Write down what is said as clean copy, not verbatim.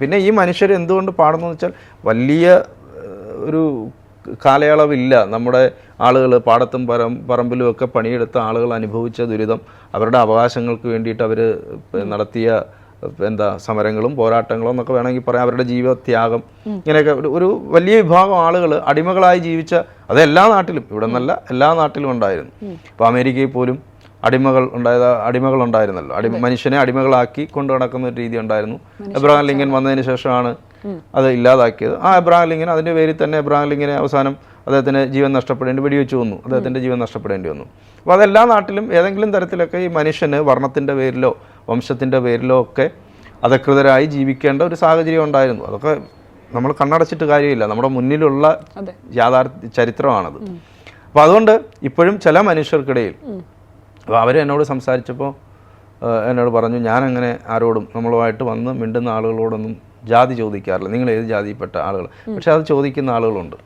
പിന്നെ ഈ മനുഷ്യർ എന്തുകൊണ്ട് പാടുന്നു വെച്ചാൽ വലിയ ഒരു കാലയളവില്ല നമ്മുടെ ആളുകൾ പാടത്തും പറമ്പിലും ഒക്കെ പണിയെടുത്ത ആളുകൾ അനുഭവിച്ച ദുരിതം, അവരുടെ അവകാശങ്ങൾക്ക് വേണ്ടിയിട്ട് അവർ നടത്തിയ സമരങ്ങളും പോരാട്ടങ്ങളും എന്നൊക്കെ വേണമെങ്കിൽ പറയാം, അവരുടെ ജീവത്യാഗം, ഇങ്ങനെയൊക്കെ ഒരു വലിയ വിഭാഗം ആളുകൾ അടിമകളായി ജീവിച്ച, അത് എല്ലാ നാട്ടിലും, ഇവിടെ നിന്നല്ല എല്ലാ നാട്ടിലും ഉണ്ടായിരുന്നു. ഇപ്പോൾ അമേരിക്കയിൽ പോലും അടിമകളുണ്ടായിരുന്നല്ലോ, മനുഷ്യനെ അടിമകളാക്കി കൊണ്ടു നടക്കുന്ന ഒരു രീതി ഉണ്ടായിരുന്നു. എബ്രഹാം ലിങ്കൻ വന്നതിന് ശേഷമാണ് അത് ഇല്ലാതാക്കിയത്. ആ എബ്രഹാം ലിങ്കൻ, അതിൻ്റെ പേരിൽ തന്നെ എബ്രഹാം ലിങ്കനെ അവസാനം അദ്ദേഹത്തിന് ജീവൻ വെടിവെച്ച് വന്നു, അദ്ദേഹത്തിൻ്റെ ജീവൻ നഷ്ടപ്പെടേണ്ടി വന്നു. അപ്പോൾ അതെല്ലാ നാട്ടിലും ഏതെങ്കിലും തരത്തിലൊക്കെ ഈ മനുഷ്യന് വർണ്ണത്തിൻ്റെ പേരിലോ വംശത്തിൻ്റെ പേരിലോ ഒക്കെ അധികൃതരായി ജീവിക്കേണ്ട ഒരു സാഹചര്യം ഉണ്ടായിരുന്നു. അതൊക്കെ നമ്മൾ കണ്ണടച്ചിട്ട് കാര്യമില്ല, നമ്മുടെ മുന്നിലുള്ള ചരിത്രമാണത്. അപ്പോൾ അതുകൊണ്ട് ഇപ്പോഴും ചില മനുഷ്യർക്കിടയിൽ, അപ്പോൾ അവർ എന്നോട് സംസാരിച്ചപ്പോൾ എന്നോട് പറഞ്ഞു, ഞാനങ്ങനെ ആരോടും നമ്മളുമായിട്ട് വന്ന് മിണ്ടുന്ന ആളുകളോടൊന്നും ജാതി ചോദിക്കാറില്ല, നിങ്ങൾ ഏത് ജാതിയിൽപ്പെട്ട ആളുകൾ, പക്ഷെ അത് ചോദിക്കുന്ന ആളുകളുണ്ട്.